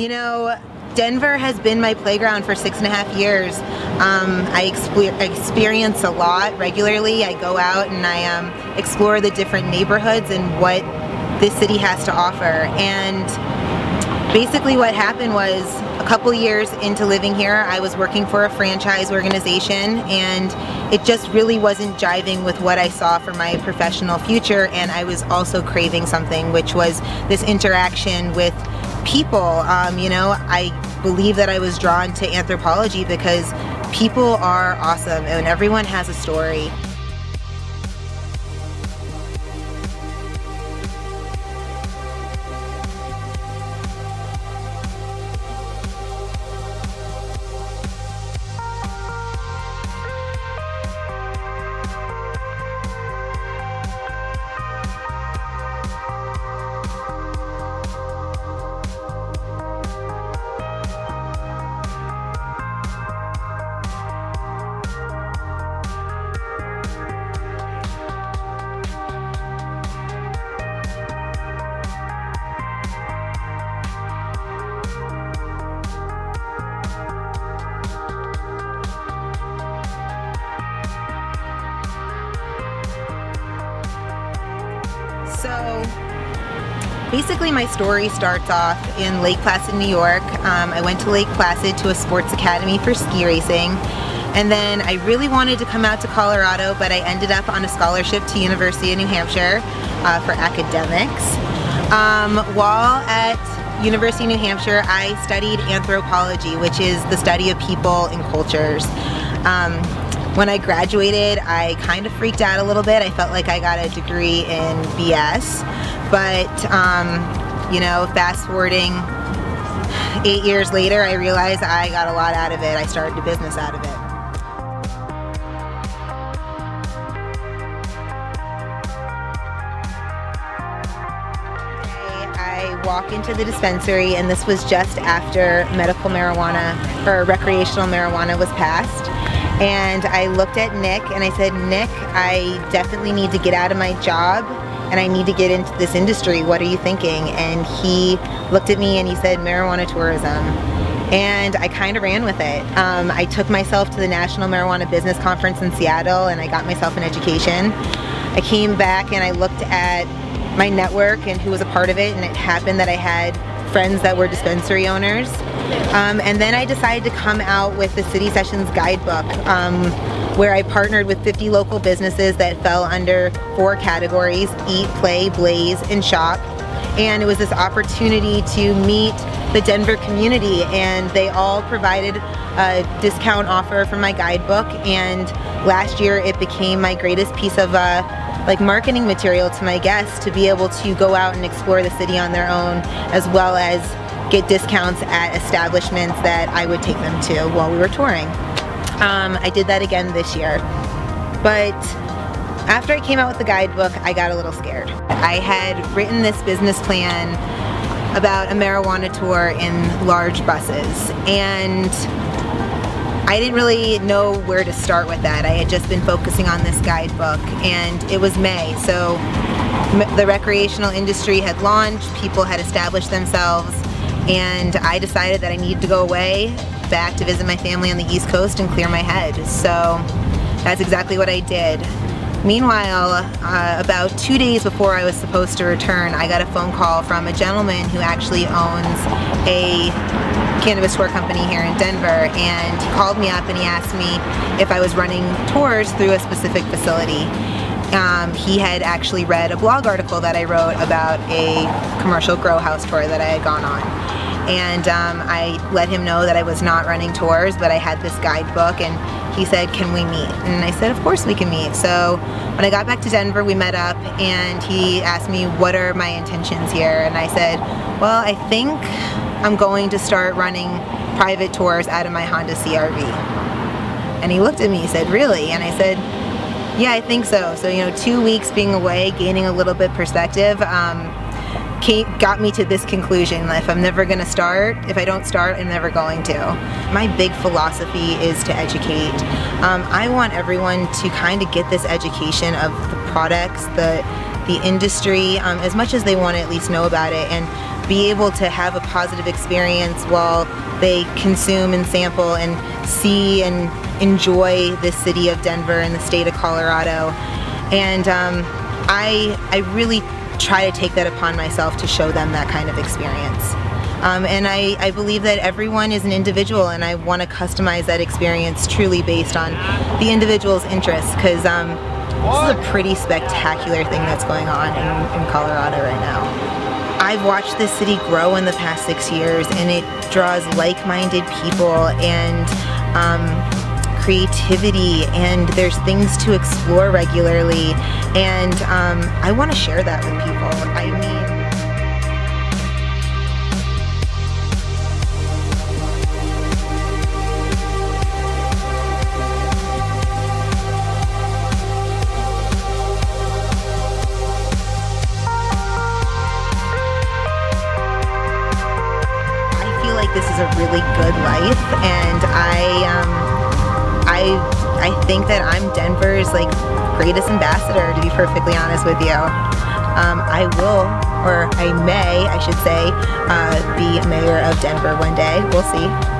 You know, Denver has been my playground for 6.5 years. I experience a lot regularly. I go out and I explore the different neighborhoods and what this city has to offer. And basically what happened was, a couple years into living here, I was working for a franchise organization, and it just really wasn't jiving with what I saw for my professional future. And I was also craving something, which was this interaction with people. You know, I believe that I was drawn to anthropology because people are awesome and everyone has a story. So basically my story starts off in Lake Placid, New York. I went to Lake Placid to a sports academy for ski racing, and then I really wanted to come out to Colorado, but I ended up on a scholarship to University of New Hampshire for academics. While at University of New Hampshire, I studied anthropology, which is the study of people and cultures. When I graduated, I kind of freaked out a little bit. I felt like I got a degree in BS, but you know, fast forwarding 8 years later, I realized I got a lot out of it. I started a business out of it. I walk into the dispensary, and this was just after medical marijuana or recreational marijuana was passed. And I looked at Nick and I said, Nick, I definitely need to get out of my job and I need to get into this industry. What are you thinking? And he looked at me and he said, marijuana tourism. And I kind of ran with it. I took myself to the National Marijuana Business Conference in Seattle and I got myself an education. I came back and I looked at my network and who was a part of it, and it happened that I had friends that were dispensary owners. And then I decided to come out with the City Sessions guidebook, where I partnered with 50 local businesses that fell under 4 categories: eat, play, blaze, and shop. And it was this opportunity to meet the Denver community, and they all provided a discount offer for my guidebook. And last year it became my greatest piece of marketing material to my guests, to be able to go out and explore the city on their own, as well as get discounts at establishments that I would take them to while we were touring. I did that again this year. But after I came out with the guidebook, I got a little scared. I had written this business plan about a marijuana tour in large buses, and I didn't really know where to start with that. I had just been focusing on this guidebook, and it was May, so the recreational industry had launched, people had established themselves, and I decided that I needed to go away, back to visit my family on the East Coast and clear my head. So that's exactly what I did. Meanwhile, about 2 days before I was supposed to return, I got a phone call from a gentleman who actually owns a cannabis tour company here in Denver, and he called me up and he asked me if I was running tours through a specific facility. He had actually read a blog article that I wrote about a commercial grow house tour that I had gone on. And I let him know that I was not running tours, but I had this guidebook, and he said, can we meet? And I said, of course we can meet. So when I got back to Denver, we met up, and he asked me, what are my intentions here? And I said, well, I think I'm going to start running private tours out of my Honda CR-V. And he looked at me, he said, really? And I said, yeah, I think so. So, you know, 2 weeks being away, gaining a little bit perspective, got me to this conclusion: if I'm never going to start, if I don't start, I'm never going to. My big philosophy is to educate. I want everyone to kind of get this education of the products, the industry, as much as they want to at least know about it. And be able to have a positive experience while they consume and sample and see and enjoy the city of Denver and the state of Colorado. And I really try to take that upon myself to show them that kind of experience. And I believe that everyone is an individual, and I want to customize that experience truly based on the individual's interests, because this is a pretty spectacular thing that's going on in Colorado right now. I've watched this city grow in the past 6 years, and it draws like-minded people and creativity, and there's things to explore regularly, and I want to share that with people. I feel like this is a really good life, and I think that I'm Denver's greatest ambassador, to be perfectly honest with you. I will, or I may, I should say, be mayor of Denver one day. We'll see.